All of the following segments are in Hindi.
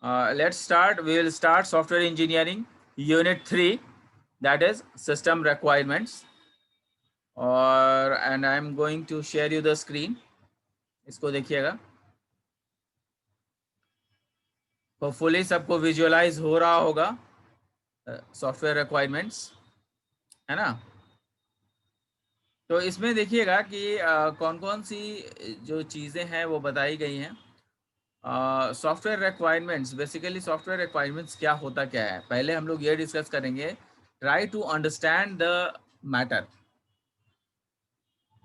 Let's start. We will start software engineering unit 3, that is system requirements. और and I'm going to share you the screen. इसको देखिएगा. होपफुली सबको विजुअलाइज हो रहा होगा सॉफ्टवेयर रिक्वायरमेंट्स, है ना. तो इसमें देखिएगा कि कौन कौन सी जो चीज़ें हैं वो बताई गई हैं. Software requirements, basically software requirements क्या होता क्या है, पहले हम लोग ये डिस्कस करेंगे. Try to understand the matter.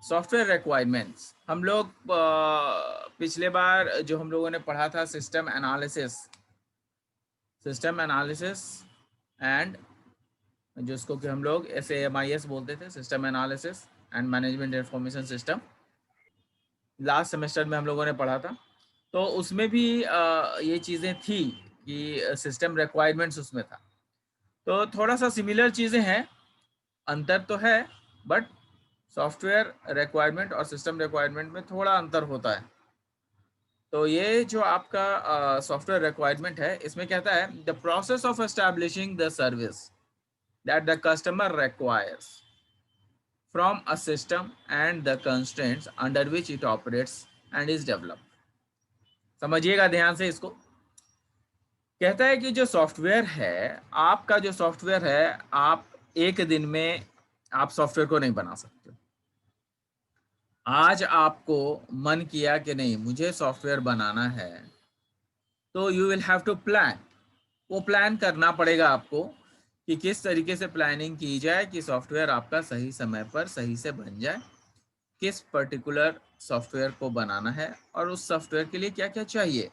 Software requirements हम लोग पिछले बार जो हम लोगों ने पढ़ा था सिस्टम एनालिसिस एंड जिसको कि हम लोग SAMIS बोलते थे, system analysis and management information system. Last semester में हम लोगों ने पढ़ा था. तो उसमें भी ये चीज़ें थी कि सिस्टम रिक्वायरमेंट्स उसमें था. तो थोड़ा सा सिमिलर चीज़ें हैं, अंतर तो है, बट सॉफ्टवेयर रिक्वायरमेंट और सिस्टम रिक्वायरमेंट में थोड़ा अंतर होता है. तो ये जो आपका सॉफ्टवेयर रिक्वायरमेंट है, इसमें कहता है the process of establishing the service that the customer requires from a system and the constraints under which it operates and is developed. समझिएगा ध्यान से इसको. कहता है कि जो सॉफ्टवेयर है, आपका जो सॉफ्टवेयर है, आप एक दिन में आप सॉफ्टवेयर को नहीं बना सकते. आज आपको मन किया कि नहीं मुझे सॉफ्टवेयर बनाना है, तो you will have to plan. वो प्लान करना पड़ेगा आपको कि किस तरीके से प्लानिंग की जाए कि सॉफ्टवेयर आपका सही समय पर सही से बन जाए, किस पर्टिकुलर सॉफ्टवेयर को बनाना है और उस सॉफ्टवेयर के लिए क्या क्या चाहिए.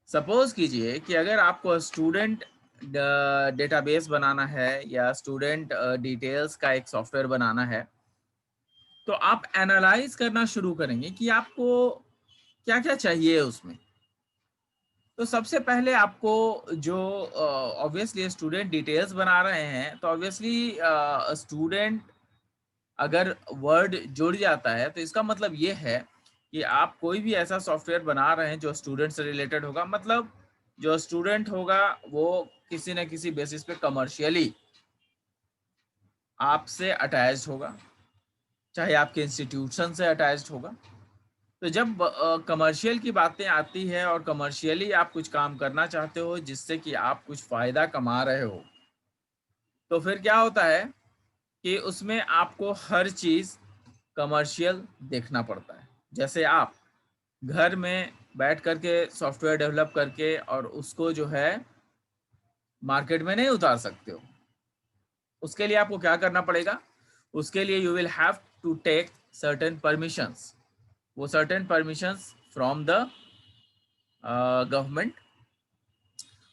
सपोज कीजिए कि अगर आपको स्टूडेंट डेटाबेस बनाना है या स्टूडेंट डिटेल्स का एक सॉफ्टवेयर बनाना है, तो आप एनालाइज करना शुरू करेंगे कि आपको क्या क्या चाहिए उसमें. तो सबसे पहले आपको जो ऑब्वियसली स्टूडेंट डिटेल्स बना रहे हैं, तो ऑब्वियसली स्टूडेंट अगर वर्ड जुड़ जाता है तो इसका मतलब ये है कि आप कोई भी ऐसा सॉफ्टवेयर बना रहे हैं जो स्टूडेंट से रिलेटेड होगा. मतलब जो स्टूडेंट होगा वो किसी न किसी बेसिस पे कमर्शियली आपसे अटैच्ड होगा, चाहे आपके इंस्टीट्यूशन से अटैच्ड होगा. तो जब कमर्शियल की बातें आती है और कमर्शियली आप कुछ काम करना चाहते हो जिससे कि आप कुछ फ़ायदा कमा रहे हो, तो फिर क्या होता है कि उसमें आपको हर चीज़ कमर्शियल देखना पड़ता है. जैसे आप घर में बैठ करके सॉफ्टवेयर डेवलप करके और उसको जो है मार्केट में नहीं उतार सकते हो. उसके लिए आपको क्या करना पड़ेगा, उसके लिए you will have to take certain permissions. वो certain permissions from the government.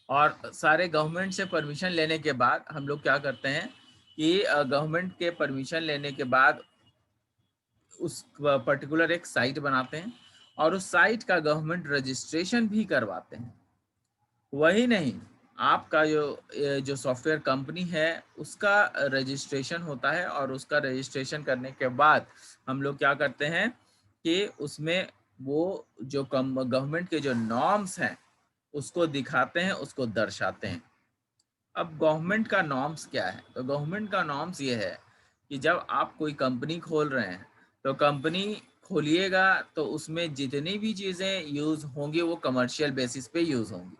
और सारे गवर्नमेंट से परमिशन लेने के बाद हम लोग क्या करते हैं कि गवर्नमेंट के परमिशन लेने के बाद उस पर्टिकुलर एक साइट बनाते हैं और उस साइट का गवर्नमेंट रजिस्ट्रेशन भी करवाते हैं. वही नहीं, आपका जो सॉफ्टवेयर कंपनी है उसका रजिस्ट्रेशन होता है और उसका रजिस्ट्रेशन करने के बाद हम लोग क्या करते हैं कि उसमें वो जो गवर्नमेंट के जो नॉर्म्स हैं उसको दिखाते हैं, उसको दर्शाते हैं. अब गवर्नमेंट का नॉर्म्स क्या है, तो गवर्नमेंट का नॉर्म्स ये है कि जब आप कोई कंपनी खोल रहे हैं तो कंपनी खोलिएगा तो उसमें जितनी भी चीज़ें यूज़ होंगी वो कमर्शियल बेसिस पे यूज़ होंगी.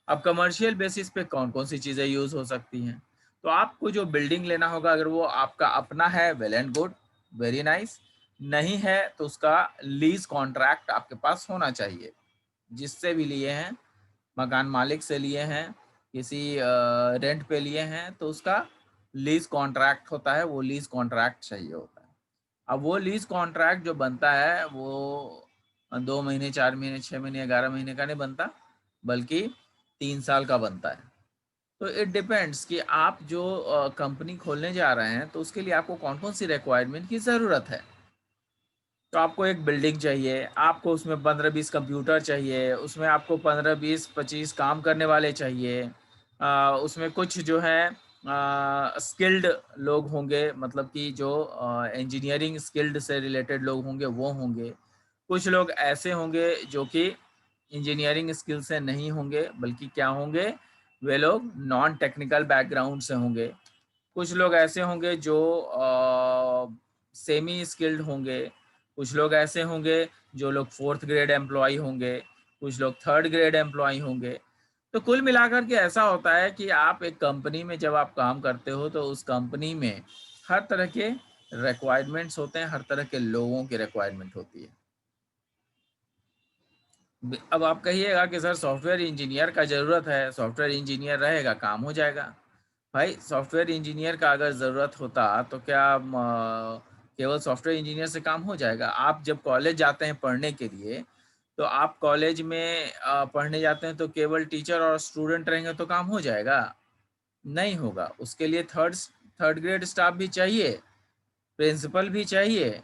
अब कमर्शियल बेसिस पे कौन कौन सी चीज़ें यूज़ हो सकती हैं, तो आपको जो बिल्डिंग लेना होगा अगर वो आपका अपना है, well and good, very nice. नहीं है तो उसका लीज कॉन्ट्रैक्ट आपके पास होना चाहिए. जिससे भी लिए हैं, मकान मालिक से लिए हैं, किसी रेंट पे लिए हैं, तो उसका लीज कॉन्ट्रैक्ट होता है, वो लीज कॉन्ट्रैक्ट चाहिए होता है. अब वो लीज कॉन्ट्रैक्ट जो बनता है वो 2 महीने, 4 महीने, 6 महीने, 11 महीने का नहीं बनता, बल्कि 3 साल का बनता है. तो इट डिपेंड्स कि आप जो कंपनी खोलने जा रहे हैं तो उसके लिए आपको कौन कौन सी रिक्वायरमेंट की ज़रूरत है. तो आपको एक बिल्डिंग चाहिए, आपको उसमें 15-20 कंप्यूटर चाहिए, उसमें आपको 15-20-25 काम करने वाले चाहिए. उसमें कुछ जो है स्किल्ड लोग होंगे, मतलब कि जो इंजीनियरिंग स्किल्ड से रिलेटेड लोग होंगे वो होंगे. कुछ लोग ऐसे होंगे जो कि इंजीनियरिंग स्किल से नहीं होंगे, बल्कि क्या होंगे, वे लोग नॉन टेक्निकल बैकग्राउंड से होंगे। कुछ लोग ऐसे होंगे जो सेमी स्किल्ड होंगे, कुछ लोग ऐसे होंगे जो लोग 4th ग्रेड एम्प्लॉय होंगे, कुछ लोग 3rd ग्रेड एम्प्लॉय होंगे। तो कुल मिलाकर के ऐसा होता है कि आप एक कंपनी में जब आप काम करते हो तो उस कंपनी में हर तरह के रिक्वायरमेंट्स होते हैं, हर तरह के लोगों की रिक्वायरमेंट होती है। अब आप कहिएगा कि सर सॉफ्टवेयर इंजीनियर का ज़रूरत है, सॉफ्टवेयर इंजीनियर रहेगा काम हो जाएगा। भाई सॉफ्टवेयर इंजीनियर का अगर ज़रूरत होता तो क्या केवल सॉफ्टवेयर इंजीनियर से काम हो जाएगा? आप जब कॉलेज जाते हैं पढ़ने के लिए, तो आप कॉलेज में पढ़ने जाते हैं तो केवल टीचर और स्टूडेंट रहेंगे तो काम हो जाएगा? नहीं होगा। उसके लिए थर्ड ग्रेड स्टाफ भी चाहिए, प्रिंसिपल भी चाहिए,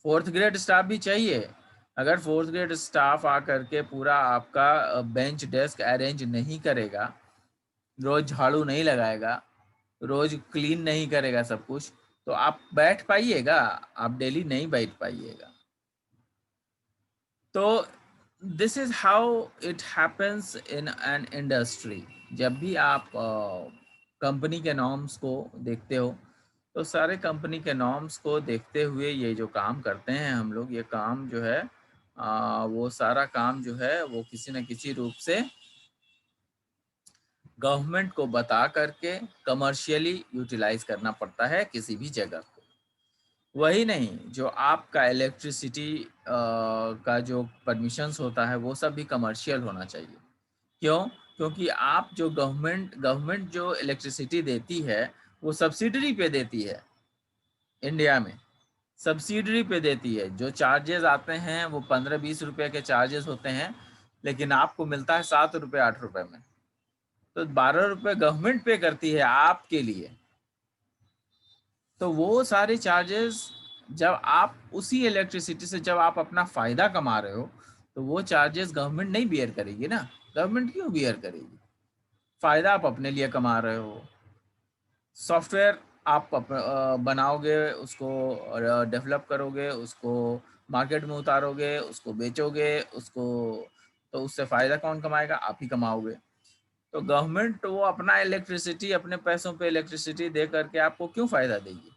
4th ग्रेड स्टाफ भी चाहिए। अगर 4th ग्रेड स्टाफ आकर के पूरा आपका बेंच डेस्क अरेंज नहीं करेगा, रोज झाड़ू नहीं लगाएगा, रोज क्लीन नहीं करेगा सब कुछ, तो आप बैठ पाइएगा? आप डेली नहीं बैठ पाइएगा। तो this is how it happens in an industry. जब भी आप कंपनी के नॉर्म्स को देखते हो, तो सारे कंपनी के नॉर्म्स को देखते हुए ये जो काम करते हैं हम लोग, ये काम जो है वो सारा काम जो है वो किसी न किसी रूप से गवर्नमेंट को बता करके कमर्शियली यूटिलाइज करना पड़ता है किसी भी जगह को। वही नहीं, जो आपका इलेक्ट्रिसिटी का जो परमिशंस होता है वो सब भी कमर्शियल होना चाहिए। क्यों? क्योंकि आप जो गवर्नमेंट जो इलेक्ट्रिसिटी देती है वो सब्सिडरी पे देती है। इंडिया में सब्सिडरी पे देती है। जो चार्जेस आते हैं वो 15-20 रुपए के चार्जेस होते हैं, लेकिन आपको मिलता है 7 रुपए 8 रुपए में। तो 12 रुपए गवर्नमेंट पे करती है आपके लिए। तो वो सारे चार्जेस, जब आप उसी इलेक्ट्रिसिटी से जब आप अपना फायदा कमा रहे हो, तो वो चार्जेस गवर्नमेंट नहीं बियर करेगी ना। गवर्नमेंट क्यों बियर करेगी? फायदा आप अपने लिए कमा रहे हो। सॉफ्टवेयर आप बनाओगे, उसको डेवलप करोगे, उसको मार्केट में उतारोगे, उसको बेचोगे, उसको, तो उससे फायदा कौन कमाएगा? आप ही कमाओगे। तो गवर्नमेंट वो अपना इलेक्ट्रिसिटी अपने पैसों पे इलेक्ट्रिसिटी दे करके आपको क्यों फायदा देगी?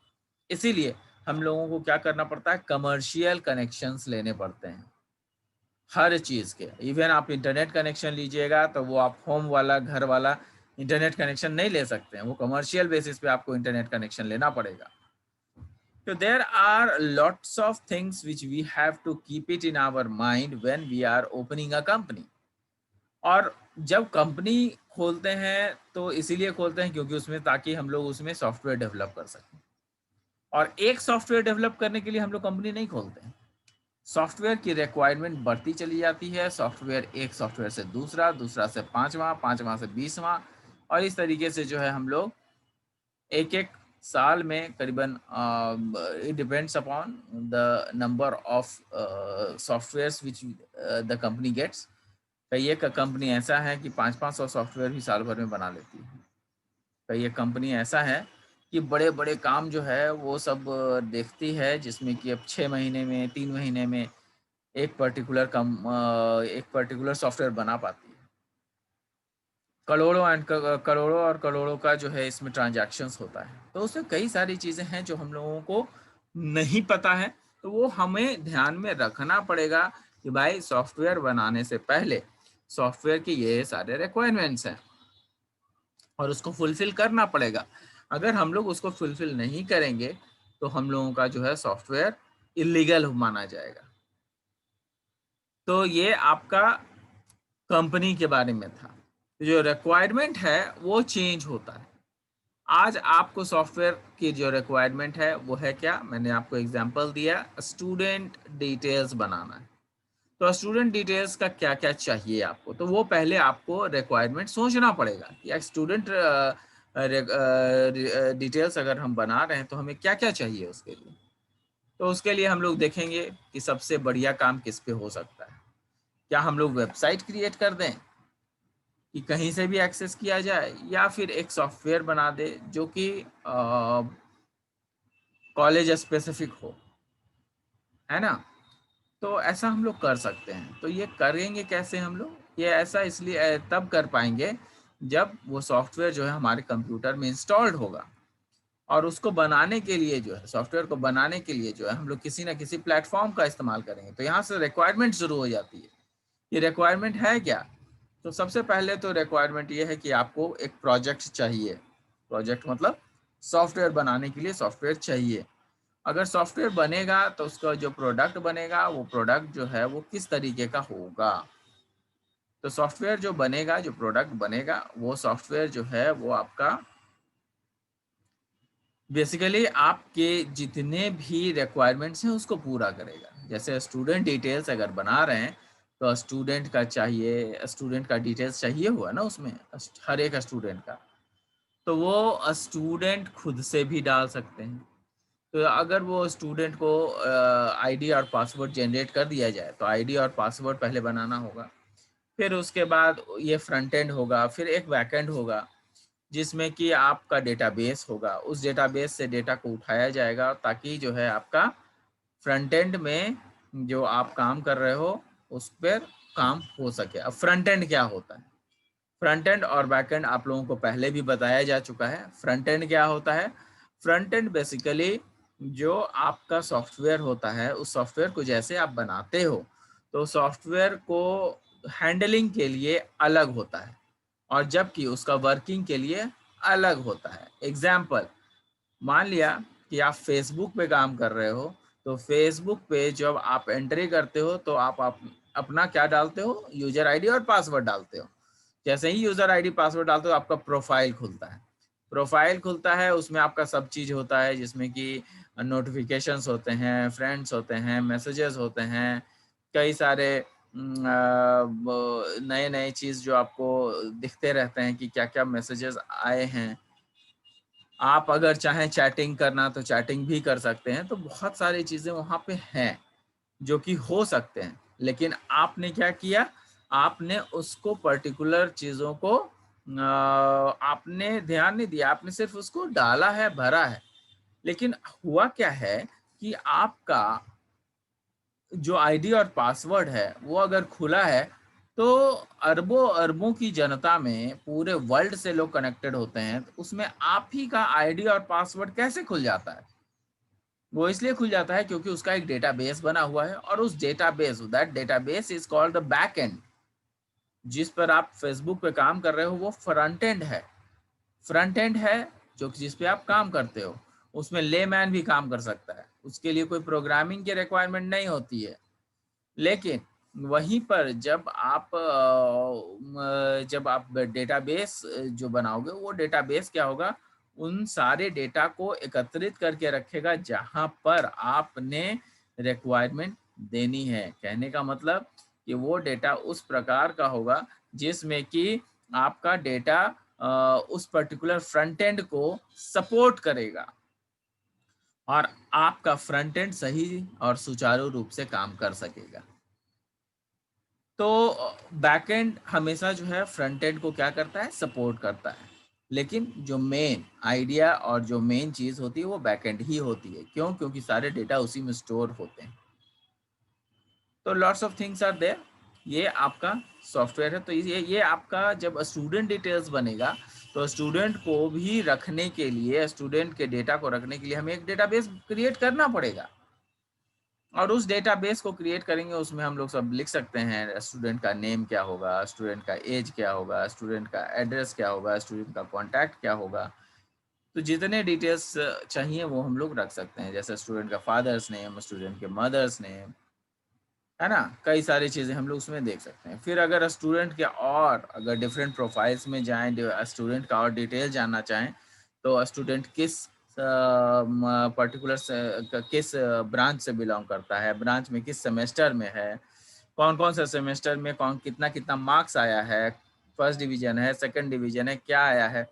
इसीलिए हम लोगों को क्या करना पड़ता है, कमर्शियल कनेक्शंस लेने पड़ते हैं हर चीज़ के। इवन आप इंटरनेट कनेक्शन लीजिएगा तो वो आप होम वाला, घर वाला इंटरनेट कनेक्शन नहीं ले सकते हैं, वो कमर्शियल बेसिस पे आपको इंटरनेट कनेक्शन लेना पड़ेगा। तो there are lots of things which we have to keep it in our mind when we are opening a company. और जब कंपनी खोलते हैं तो इसीलिए खोलते हैं क्योंकि उसमें, ताकि हम लोग उसमें सॉफ्टवेयर डेवलप कर सकें। और एक सॉफ्टवेयर डेवलप करने के लिए हम लोग कंपनी नहीं खोलते हैं। सॉफ्टवेयर की रिक्वायरमेंट बढ़ती चली जाती है। सॉफ्टवेयर, एक सॉफ्टवेयर से दूसरा, दूसरा से पांचवा, पांचवा से 20वां, और इस तरीके से जो है हम लोग एक एक साल में करीबन, it depends upon the number of softwares which the company gets. कई एक कंपनी ऐसा है कि 500-500 सॉफ्टवेयर भी साल भर में बना लेती है। कई एक कंपनी ऐसा है कि बड़े बड़े काम जो है वो सब देखती है, जिसमें कि अब 6 महीने में, 3 महीने में एक पर्टिकुलर सॉफ्टवेयर बना पाती है। करोड़ों और करोड़ों का जो है इसमें ट्रांजैक्शंस होता है। तो उसमें कई सारी चीज़ें हैं जो हम लोगों को नहीं पता है, तो वो हमें ध्यान में रखना पड़ेगा कि भाई सॉफ्टवेयर बनाने से पहले सॉफ्टवेयर के ये सारे रिक्वायरमेंट्स हैं और उसको फुलफिल करना पड़ेगा। अगर हम लोग उसको फुलफिल नहीं करेंगे तो हम लोगों का जो है सॉफ्टवेयर इलीगल माना जाएगा। तो ये आपका कंपनी के बारे में था। जो रिक्वायरमेंट है वो चेंज होता है। आज आपको सॉफ्टवेयर की जो रिक्वायरमेंट है वो है क्या? मैंने आपको एग्जांपल दिया, स्टूडेंट डिटेल्स बनाना है। तो स्टूडेंट डिटेल्स का क्या क्या चाहिए आपको, तो वो पहले आपको रिक्वायरमेंट सोचना पड़ेगा कि स्टूडेंट डिटेल्स अगर हम बना रहे हैं तो हमें क्या क्या चाहिए उसके लिए। तो उसके लिए हम लोग देखेंगे कि सबसे बढ़िया काम किस पे हो सकता है। क्या हम लोग वेबसाइट क्रिएट कर दें कि कहीं से भी एक्सेस किया जाए, या फिर एक सॉफ्टवेयर बना दे जो कि कॉलेज स्पेसिफिक हो, है ना? तो ऐसा हम लोग कर सकते हैं। तो ये करेंगे कैसे हम लोग? ये ऐसा इसलिए तब कर पाएंगे जब वो सॉफ्टवेयर जो है हमारे कंप्यूटर में इंस्टॉल्ड होगा। और उसको बनाने के लिए जो है, सॉफ्टवेयर को बनाने के लिए जो है, हम लोग किसी ना किसी प्लेटफॉर्म का इस्तेमाल करेंगे। तो यहाँ से रिक्वायरमेंट शुरू हो जाती है। ये रिक्वायरमेंट है क्या? तो सबसे पहले तो रिक्वायरमेंट ये है कि आपको एक प्रोजेक्ट चाहिए। प्रोजेक्ट मतलब सॉफ्टवेयर बनाने के लिए सॉफ्टवेयर चाहिए। अगर सॉफ्टवेयर बनेगा तो उसका जो प्रोडक्ट बनेगा, वो प्रोडक्ट जो है वो किस तरीके का होगा। तो सॉफ्टवेयर जो बनेगा, जो प्रोडक्ट बनेगा, वो सॉफ्टवेयर जो है वो आपका बेसिकली आपके जितने भी रिक्वायरमेंट्स हैं उसको पूरा करेगा। जैसे स्टूडेंट डिटेल्स अगर बना रहे हैं तो स्टूडेंट का चाहिए, स्टूडेंट का डिटेल्स चाहिए हुआ ना उसमें, हर एक स्टूडेंट का। तो वो स्टूडेंट खुद से भी डाल सकते हैं। तो अगर वो स्टूडेंट को आईडी और पासवर्ड जनरेट कर दिया जाए तो आईडी और पासवर्ड पहले बनाना होगा। फिर उसके बाद ये फ्रंट एंड होगा, फिर एक बैक एंड होगा जिसमें कि आपका डेटाबेस होगा। उस डेटाबेस से डेटा को उठाया जाएगा ताकि जो है आपका फ्रंट एंड में जो आप काम कर रहे हो उस पर काम हो सके। अब फ्रंट एंड क्या होता है? फ्रंट एंड और बैक एंड आप लोगों को पहले भी बताया जा चुका है। फ्रंट एंड क्या होता है? फ्रंट एंड बेसिकली जो आपका सॉफ्टवेयर होता है, उस सॉफ्टवेयर को जैसे आप बनाते हो तो सॉफ्टवेयर को हैंडलिंग के लिए अलग होता है और जबकि उसका वर्किंग के लिए अलग होता है। एग्जाम्पल, मान लिया कि आप फेसबुक पे काम कर रहे हो, तो फेसबुक पे जब आप एंट्री करते हो तो आप अपना क्या डालते हो? यूजर आईडी और पासवर्ड डालते हो। जैसे ही यूजर आईडी पासवर्ड डालते हो आपका प्रोफाइल खुलता है। प्रोफाइल खुलता है, उसमें आपका सब चीज होता है जिसमें कि नोटिफिकेशंस होते हैं, फ्रेंड्स होते हैं, मैसेजेस होते हैं, कई सारे नए नए चीज जो आपको दिखते रहते हैं कि क्या क्या मैसेजेस आए हैं। आप अगर चाहें चैटिंग करना तो चैटिंग भी कर सकते हैं। तो बहुत सारी चीजें वहां पे हैं जो कि हो सकते हैं, लेकिन आपने क्या किया? आपने उसको पर्टिकुलर चीजों को आपने ध्यान नहीं दिया, आपने सिर्फ उसको डाला है, भरा है। लेकिन हुआ क्या है कि आपका जो आईडी और पासवर्ड है वो अगर खुला है तो अरबों अरबों की जनता में पूरे वर्ल्ड से लोग कनेक्टेड होते हैं, तो उसमें आप ही का आईडी और पासवर्ड कैसे खुल जाता है? वो इसलिए खुल जाता है क्योंकि उसका एक डेटाबेस बना हुआ है और उस database, that database is called the back and. जिस पर आप फेसबुक पे काम कर रहे हो वो फ्रंट एंड है। फ्रंट एंड है जो जिस पे आप काम करते हो। उसमें लेमैन भी काम कर सकता है, उसके लिए कोई प्रोग्रामिंग की रिक्वायरमेंट नहीं होती है। लेकिन वहीं पर जब आप डेटाबेस जो बनाओगे, वो डेटाबेस क्या होगा? उन सारे डेटा को एकत्रित करके रखेगा जहां पर आपने रिक्वायरमेंट देनी है। कहने का मतलब कि वो डेटा उस प्रकार का होगा जिसमें कि आपका डेटा उस पर्टिकुलर फ्रंट एंड को सपोर्ट करेगा और आपका फ्रंट एंड सही और सुचारू रूप से काम कर सकेगा। तो बैकएंड हमेशा जो है फ्रंट एंड को क्या करता है? सपोर्ट करता है। लेकिन जो मेन आइडिया और जो मेन चीज होती है वो बैकएंड ही होती है। क्यों? क्योंकि सारे डेटा उसी में स्टोर होते हैं। तो lots of things are there. ये आपका सॉफ्टवेयर है। तो ये आपका जब स्टूडेंट डिटेल्स बनेगा तो स्टूडेंट को भी रखने के लिए, स्टूडेंट के डेटा को रखने के लिए हमें एक डेटाबेस क्रिएट करना पड़ेगा। और उस डेटाबेस को क्रिएट करेंगे, उसमें हम लोग सब लिख सकते हैं स्टूडेंट का नेम क्या होगा, स्टूडेंट का एज क्या होगा, स्टूडेंट का एड्रेस क्या होगा, स्टूडेंट का कॉन्टैक्ट क्या होगा। तो जितने डिटेल्स चाहिए वो हम लोग रख सकते हैं, जैसे स्टूडेंट का फादर्स नेम, स्टूडेंट के मदर्स नेम, है ना। कई सारी चीज़ें हम लोग उसमें देख सकते हैं। फिर अगर स्टूडेंट के और अगर डिफरेंट प्रोफाइल्स में जाएं, स्टूडेंट का और डिटेल जानना चाहें तो स्टूडेंट किस पर्टिकुलर किस ब्रांच से बिलोंग करता है, ब्रांच में किस सेमेस्टर में है, कौन कौन सा सेमेस्टर में कौन कितना कितना मार्क्स आया है, फर्स्ट डिवीजन है, सेकंड डिवीजन है, क्या आया है,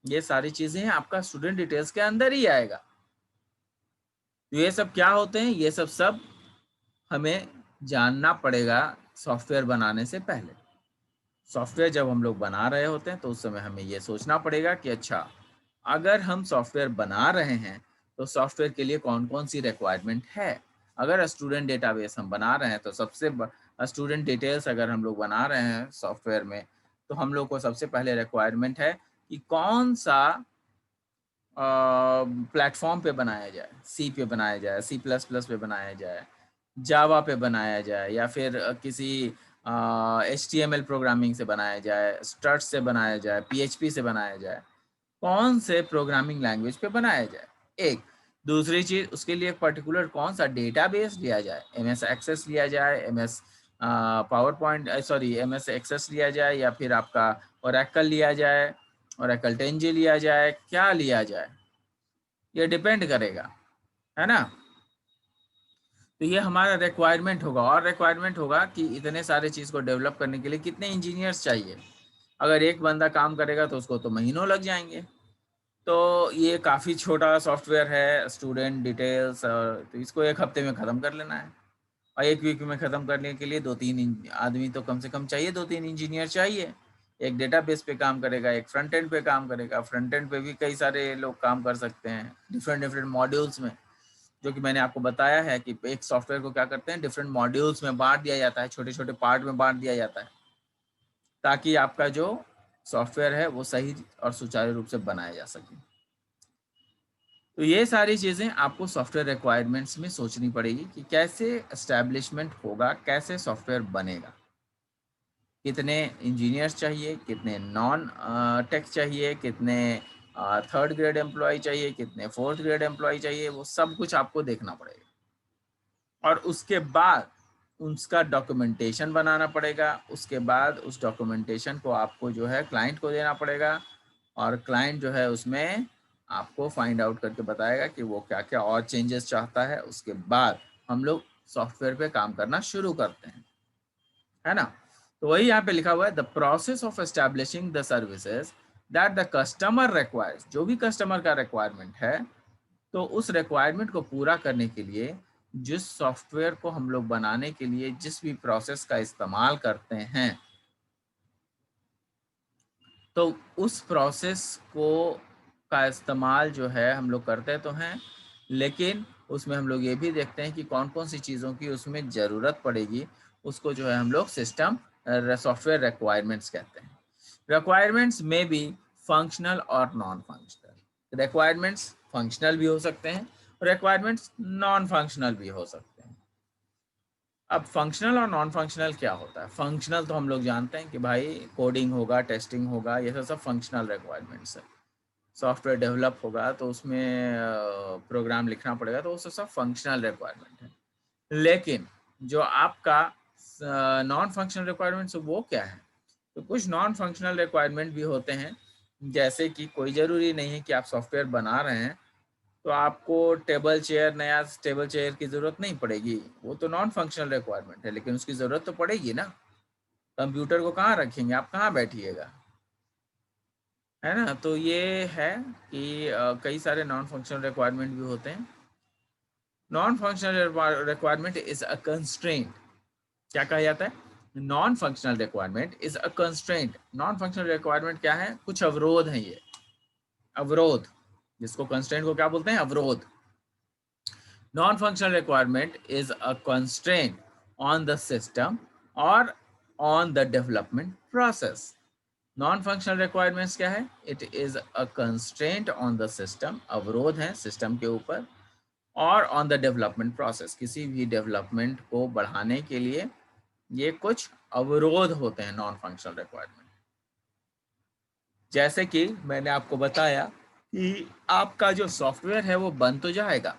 ये सारी चीज़ें आपका स्टूडेंट डिटेल्स के अंदर ही आएगा। तो ये सब क्या होते हैं? ये सब सब हमें जानना पड़ेगा सॉफ्टवेयर बनाने से पहले। सॉफ्टवेयर जब हम लोग बना रहे होते हैं तो उस समय हमें ये सोचना पड़ेगा कि अच्छा, अगर हम सॉफ्टवेयर बना रहे हैं तो सॉफ्टवेयर के लिए कौन कौन सी रिक्वायरमेंट है। अगर स्टूडेंट डेटाबेस हम बना रहे हैं तो स्टूडेंट डिटेल्स अगर हम लोग बना रहे हैं सॉफ्टवेयर में, तो हम लोग को सबसे पहले रिक्वायरमेंट है कि कौन सा प्लेटफॉर्म पे बनाया जाए, सी पे बनाया जाए, C++ पे बनाया जाए, जावा पे बनाया जाए, या फिर किसी HTML प्रोग्रामिंग से बनाया जाए, स्ट्रट से बनाया जाए, PHP से बनाया जाए, कौन से प्रोग्रामिंग लैंग्वेज पे बनाया जाए। एक दूसरी चीज़, उसके लिए एक पर्टिकुलर कौन सा डेटाबेस लिया जाए, MS एक्सेस लिया जाए, MS power point sorry MS access लिया जाए, या फिर आपका ओरेकल लिया जाए, ओरेकल 10G लिया जाए, क्या लिया जाए, ये डिपेंड करेगा, है ना। तो ये हमारा रिक्वायरमेंट होगा, और रिक्वायरमेंट होगा कि इतने सारे चीज़ को डेवलप करने के लिए कितने इंजीनियर्स चाहिए। अगर एक बंदा काम करेगा तो उसको तो महीनों लग जाएंगे। तो ये काफ़ी छोटा सॉफ्टवेयर है, स्टूडेंट डिटेल्स, तो इसको एक हफ्ते में ख़त्म कर लेना है, और एक वीक में ख़त्म करने के लिए 2-3 आदमी तो कम से कम चाहिए, 2-3 इंजीनियर चाहिए। एक डेटाबेस पे काम करेगा, एक फ्रंट एंड पे काम करेगा। फ्रंट एंड पे भी कई सारे लोग काम कर सकते हैं डिफरेंट डिफरेंट मॉड्यूल्स में, जो कि मैंने आपको बताया है कि एक सॉफ्टवेयर को क्या करते हैं, डिफरेंट मॉड्यूल्स में बांट दिया जाता है, छोटे छोटे पार्ट में बांट दिया जाता है, ताकि आपका जो सॉफ्टवेयर है वो सही और सुचारू रूप से बनाया जा सके। तो ये सारी चीज़ें आपको सॉफ्टवेयर रिक्वायरमेंट्स में सोचनी पड़ेगी कि कैसे एस्टैब्लिशमेंट होगा, कैसे सॉफ्टवेयर बनेगा, कितने इंजीनियर्स चाहिए, कितने नॉन टेक चाहिए, कितने थर्ड ग्रेड एम्प्लॉय चाहिए, कितने फोर्थ ग्रेड एम्प्लॉय चाहिए, वो सब कुछ आपको देखना पड़ेगा। और उसके बाद उसका डॉक्यूमेंटेशन बनाना पड़ेगा। उसके बाद उस डॉक्यूमेंटेशन को आपको जो है क्लाइंट को देना पड़ेगा, और क्लाइंट जो है उसमें आपको फाइंड आउट करके बताएगा कि वो क्या क्या और चेंजेस चाहता है। उसके बाद हम लोग सॉफ्टवेयर पे काम करना शुरू करते हैं, है ना। तो वही यहाँ पे लिखा हुआ है, the process of establishing the services that the customer requires. जो भी कस्टमर का रिक्वायरमेंट है, तो उस रिक्वायरमेंट को पूरा करने के लिए जिस सॉफ्टवेयर को हम लोग बनाने के लिए जिस भी प्रोसेस का इस्तेमाल करते हैं, तो उस प्रोसेस को का इस्तेमाल जो है हम लोग करते तो हैं, लेकिन उसमें हम लोग ये भी देखते हैं कि कौन कौन सी चीज़ों की उसमें ज़रूरत पड़ेगी। उसको जो है हम लोग सिस्टम सॉफ्टवेयर रिक्वायरमेंट्स कहते हैं। रिक्वायरमेंट्स में भी फंक्शनल और नॉन फंक्शनल। रिक्वायरमेंट्स फंक्शनल भी हो सकते हैं, रिक्वायरमेंट्स नॉन फंक्शनल भी हो सकते हैं। अब फंक्शनल और नॉन फंक्शनल क्या होता है? फंक्शनल तो हम लोग जानते हैं कि भाई कोडिंग होगा, टेस्टिंग होगा, ये सब फंक्शनल रिक्वायरमेंट्स है। सॉफ्टवेयर डेवलप होगा तो उसमें प्रोग्राम लिखना पड़ेगा, तो वो सब फंक्शनल रिक्वायरमेंट है। लेकिन जो आपका नॉन फंक्शनल रिक्वायरमेंट्स वो क्या है? तो कुछ नॉन फंक्शनल रिक्वायरमेंट भी होते हैं, जैसे कि कोई ज़रूरी नहीं है कि आप सॉफ्टवेयर बना रहे हैं तो आपको नया टेबल चेयर की ज़रूरत नहीं पड़ेगी। वो तो नॉन फंक्शनल रिक्वायरमेंट है, लेकिन उसकी ज़रूरत तो पड़ेगी ना। कंप्यूटर को कहाँ रखेंगे, आप कहाँ बैठिएगा, है ना। तो ये है कि कई सारे नॉन फंक्शनल रिक्वायरमेंट भी होते हैं। Non functional requirement is a constraint. क्या कहा जाता है? Non functional requirement is a constraint. Non functional requirement क्या है? कुछ अवरोध है ये, अवरोध, जिसको कंस्ट्रेंट को क्या बोलते हैं? अवरोध। Non-functional requirement is a constraint on the system or on the development process. Non-functional requirements क्या है? It is a constraint on the system, अवरोध है सिस्टम के ऊपर, और on the development process, किसी भी डेवलपमेंट को बढ़ाने के लिए ये कुछ अवरोध होते हैं नॉन फंक्शनल रिक्वायरमेंट। जैसे कि मैंने आपको बताया कि आपका जो सॉफ्टवेयर है वो बन तो जाएगा,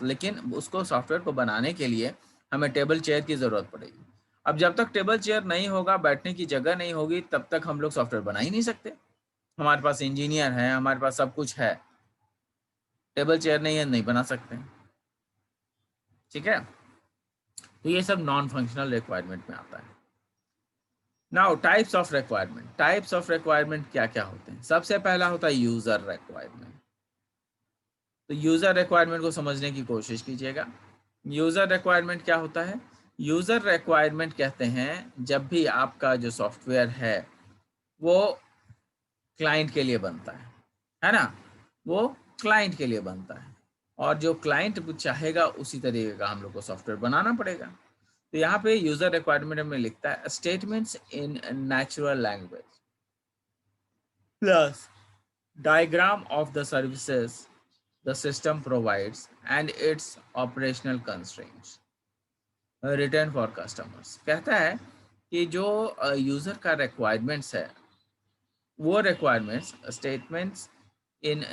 लेकिन उसको सॉफ्टवेयर को बनाने के लिए हमें टेबल चेयर की ज़रूरत पड़ेगी। अब जब तक टेबल चेयर नहीं होगा, बैठने की जगह नहीं होगी, तब तक हम लोग सॉफ्टवेयर बना ही नहीं सकते। हमारे पास इंजीनियर हैं, हमारे पास सब कुछ है, टेबल चेयर नहीं है, नहीं बना सकते। ठीक है, तो ये सब नॉन फंक्शनल रिक्वायरमेंट में आता है। Now types of requirement. Types of requirement क्या क्या होते हैं? सबसे पहला होता है यूजर रिक्वायरमेंट। तो यूजर रिक्वायरमेंट को समझने की कोशिश कीजिएगा। यूजर रिक्वायरमेंट क्या होता है? यूजर रिक्वायरमेंट कहते हैं जब भी आपका जो सॉफ्टवेयर है वो क्लाइंट के लिए बनता है ना, वो क्लाइंट के लिए बनता है, और जो क्लाइंट चाहेगा उसी तरीके का हम लोग को सॉफ्टवेयर बनाना पड़ेगा। तो यहाँ पे यूजर रिक्वायरमेंट में लिखता है statements in natural language plus diagram of the services the system provides and its operational constraints written for customers। कहता है कि जो यूजर का रिक्वायरमेंट्स है वो requirements statements in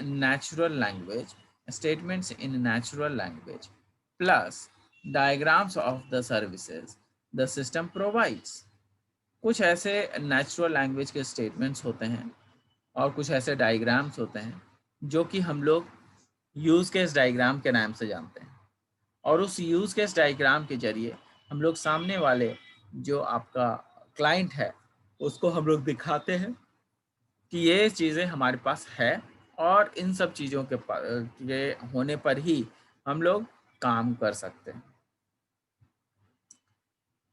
natural language plus diagrams of the services the system provides. कुछ ऐसे नेचुरल लैंग्वेज के स्टेटमेंट्स होते हैं और कुछ ऐसे डायग्राम्स होते हैं जो कि हम लोग यूज केस डायग्राम के नाम से जानते हैं, और उस यूज केस डायग्राम के जरिए हम लोग सामने वाले जो आपका क्लाइंट है उसको हम लोग दिखाते हैं कि ये चीज़ें हमारे पास है और इन सब चीज़ों के होने पर ही हम लोग काम कर सकते हैं।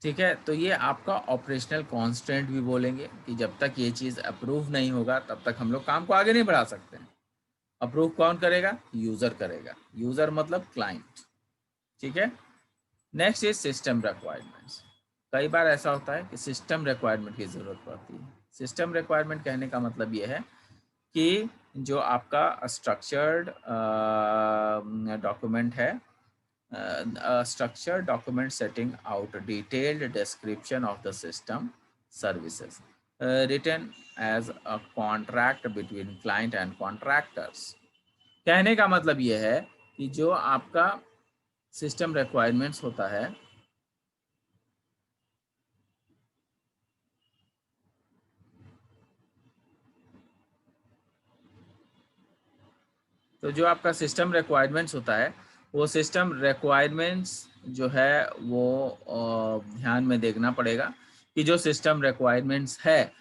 ठीक है, तो ये आपका ऑपरेशनल कॉन्स्टेंट भी बोलेंगे कि जब तक ये चीज़ अप्रूव नहीं होगा तब तक हम लोग काम को आगे नहीं बढ़ा सकते हैं। अप्रूव कौन करेगा? यूज़र करेगा। यूज़र मतलब क्लाइंट। ठीक है, नेक्स्ट इज सिस्टम रिक्वायरमेंट्स। कई बार ऐसा होता है कि सिस्टम रिक्वायरमेंट की ज़रूरत पड़ती है। सिस्टम रिक्वायरमेंट कहने का मतलब ये है कि जो आपका स्ट्रक्चर्ड डॉक्यूमेंट है, structured document setting out a detailed description of the system services written as a contract between client and contractors। कहने का मतलब यह है कि जो आपका सिस्टम रिक्वायरमेंट्स होता है तो जो आपका सिस्टम रिक्वायरमेंट्स होता है वो सिस्टम रिक्वायरमेंट्स जो है वो ध्यान में देखना पड़ेगा कि जो सिस्टम रिक्वायरमेंट्स है